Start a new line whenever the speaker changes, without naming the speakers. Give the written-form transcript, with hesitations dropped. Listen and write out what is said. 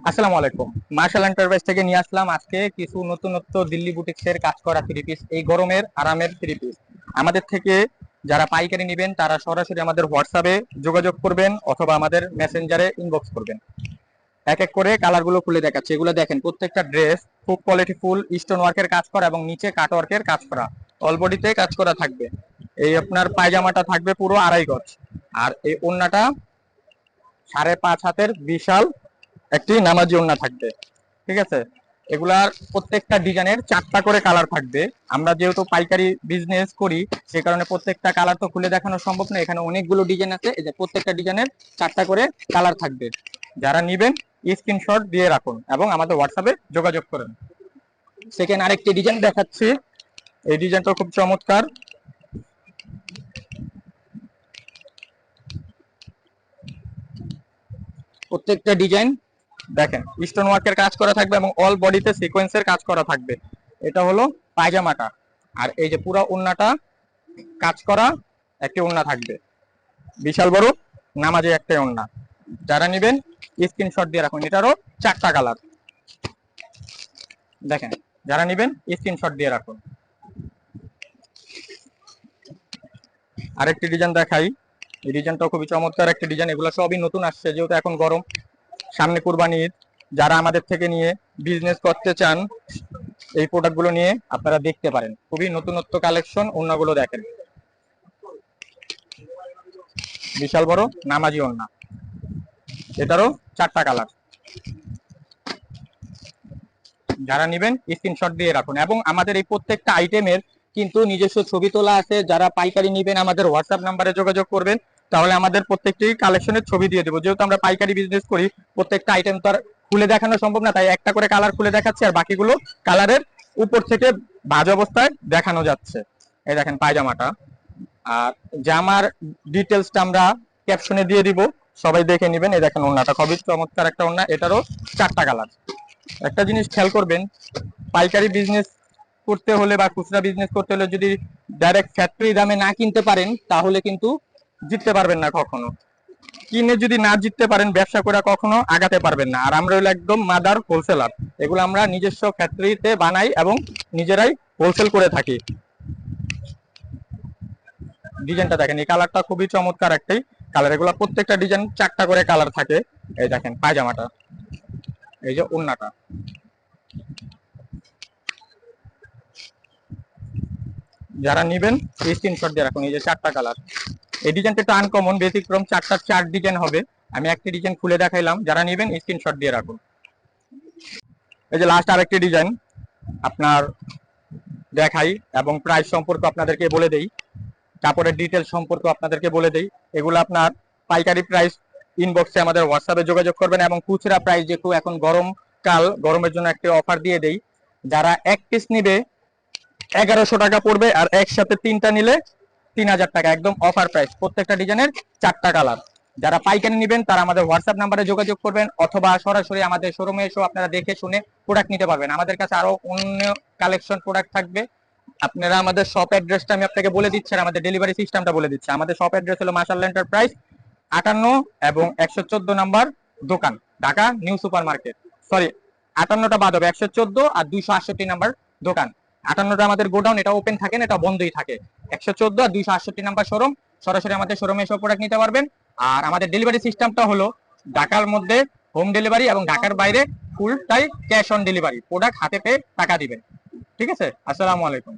আসসালামু আলাইকুম। Martial enterprise থেকে নিয়ে আসলাম আজকে কিছু নতুনত্ব দিল্লি বুটিক্সের কাজ করা থ্রি পিস, এই গরমের আরামের থ্রি পিস। আমাদের থেকে যারা পাইকারি নেবেন তারা সরাসরি আমাদের হোয়াটসঅ্যাপে যোগাযোগ করবেন অথবা আমাদের মেসেঞ্জারে ইনবক্স করবেন। এক এক করে কালারগুলো খুলে দেখাচ্ছি। এগুলো দেখেন, প্রত্যেকটা ড্রেস খুব কোয়ালিটি ফুল স্টোন ওয়ার্কের কাজ করা এবং নিচে কাট ওয়ার্কের কাজ করা, অল বডিতে কাজ করা থাকবে। এই আপনার পায়জামাটা থাকবে পুরো 2.5 গজ, আর এই ওড়নাটা 5.5 হাতের বিশাল একটি নামাজি ওড়না থাকবে। ঠিক আছে, এগুলার প্রত্যেকটা ডিজাইনের 4টা করে কালার থাকবে। আমরা যেহেতু পাইকারি বিজনেস করি সে কারণে প্রত্যেকটা কালার তো খুলে দেখানো সম্ভব না। এখানে অনেকগুলো ডিজাইন আছে, এই যে প্রত্যেকটা ডিজাইনের 4টা করে কালার থাকবে। যারা নিবেন স্ক্রিনশট দিয়ে রাখুন এবং আমাদের হোয়াটসঅ্যাপে যোগাযোগ করেন। সেকেন্ড আরেকটি ডিজাইন দেখাচ্ছি, এই ডিজাইনটা খুব চমৎকার। প্রত্যেকটা ডিজাইন দেখেন স্টোন ওয়ার্কের কাজ করা থাকবে এবং অল বডিতে সিকোয়েন্সের কাজ করা থাকবে। এটা হলো পায়জামাটা, আর এই যে পুরো ওড়নাটা কাজ করা একটি ওড়না থাকবে, বিশাল বড় নামাজি একটা ওড়না। যারা নেবেন স্ক্রিনশট দিয়ে রাখুন। এটারও 4টা কালার দেখেন, যারা নেবেন স্ক্রিনশট দিয়ে রাখুন। আরেকটি ডিজাইন দেখাই, এই ডিজাইনটাও খুবই চমৎকার একটি ডিজাইন। এগুলো সবই নতুন আসছে, যেহেতু এখন গরম, সামনে কুরবানি ঈদ। যারা আমাদের থেকে নিয়ে বিজনেস করতে চান এই প্রোডাক্টগুলো নিয়ে আপনারা দেখতে পারেন। খুবই নতুনত্ব কালেকশন, ওড়নাগুলো দেখেন, বিশাল বড় নামাজি ওড়না। এটারও 4টা কালার। যারা নেবেন স্ক্রিনশট দিয়ে রাখুন এবং আমাদের এই প্রত্যেকটা আইটেমের কিন্তু নিজস্ব ছবি তোলা আছে। যারা পাইকারি নেবেন আমাদের হোয়াটসঅ্যাপ নাম্বারে যোগাযোগ করবেন, তাহলে আমাদের প্রত্যেকটি কালেকশনের ছবি দিয়ে দেবো। যেহেতু আমরা পাইকারি বিজনেস করি প্রত্যেকটা আইটেম তো আর খুলে দেখানো সম্ভব না, তাই একটা করে কালার খুলে দেখাচ্ছি আর বাকিগুলো কালারের উপর থেকে ভাজ অবস্থায় দেখানো যাচ্ছে। এই দেখেন পায়জামাটা, আর জামার ডিটেলসটা আমরা ক্যাপশনে দিয়ে দিব, সবাই দেখে নেবেন। এই দেখেন ওড়নাটা খুবই চমৎকার একটা ওড়না, এটারও 4টা কালার। একটা জিনিস খেয়াল করবেন, পাইকারি বিজনেস করতে হলে বা খুচরা বিজনেস করতে হলে যদি ডাইরেক্ট ফ্যাক্টরি দামে না কিনতে পারেন তাহলে কিন্তু জিততে পারবেন না কখনো। কিনে যদি না জিততে পারেন ব্যবসা করে কখনো আগাতে পারবেন না। আর আমরা হলো একদম মাদার হোলসেলার, এগুলো আমরা নিজস্ব ফ্যাক্টরিতে বানাই এবং নিজেরাই হোলসেল করে থাকি। ডিজাইনটা দেখেন, এই কালারটা খুবই চমৎকার একটি কালার। এগুলো প্রত্যেকটা ডিজাইন 4টা করে কালার থাকে। এই দেখেন পায়জামাটা, এই যে ওড়নাটা। যারা নেবেন স্ক্রিনশট দিয়ে রাখুন। এই যে 4টা কালার, এই ডিজাইনটা একটু আনকমন, ব্যতিক্রম, 4 ডিজাইন হবে। আমি একটি ডিজাইন খুলে দেখাইলাম, যারা নেবেন স্ক্রিনশট দিয়ে রাখুন। এই যে লাস্ট আরেকটি ডিজাইন আপনার দেখাই এবং প্রাইস সম্পর্কে আপনাদেরকে বলে দেই, কাপড়ের ডিটেলস সম্পর্কে আপনাদেরকে বলে দেই। এগুলো আপনার পাইকারি প্রাইস ইনবক্সে আমাদের হোয়াটসঅ্যাপে যোগাযোগ করবেন এবং খুচরা প্রাইস যেহেতু এখন গরমকাল, গরমের জন্য একটি অফার দিয়ে দেই। যারা এক পিস নিবে 1100 টাকা পড়বে, আর একসাথে 3টা নিলে 3000 টাকা, একদম অফার প্রাইস। প্রত্যেকটা ডিজাইনের 4টা কালার। যারা পাইকারি নেবেন তারা আমাদের হোয়াটসঅ্যাপ নাম্বারে যোগাযোগ করবেন অথবা সরাসরি আমাদের শোরুমে এসে আপনারা দেখে শুনে প্রোডাক্ট নিতে পারবেন। আমাদের কাছে আরো অন্য কালেকশন প্রোডাক্ট থাকবে। আপনারা আমাদের শপ অ্যাড্রেসটা আমি আপনাকে বলে দিচ্ছি, আর আমাদের ডেলিভারি সিস্টেমটা বলে দিচ্ছি। আমাদের শপ অ্যাড্রেস হলো মাশাআল্লাহ এন্টারপ্রাইজ, 58 এবং 114 নাম্বার দোকান, Dhaka new super market. Sorry, 58টা বাদ হবে, 114 আর 268 নাম্বার দোকান। 58টা আমাদের গোডাউন, এটা ওপেন থাকে না, এটা বন্ধই থাকে। 114 আর 268 নাম্বার শোরুম, সরাসরি আমাদের শোরুমে এসে প্রোডাক্ট নিতে পারবেন। আর আমাদের ডেলিভারি সিস্টেমটা হলো ঢাকার মধ্যে হোম ডেলিভারি এবং ঢাকার বাইরে ফুল টাই ক্যাশ অন ডেলিভারি, প্রোডাক্ট হাতে পেয়ে টাকা দিবেন। ঠিক আছে, আসসালামু আলাইকুম।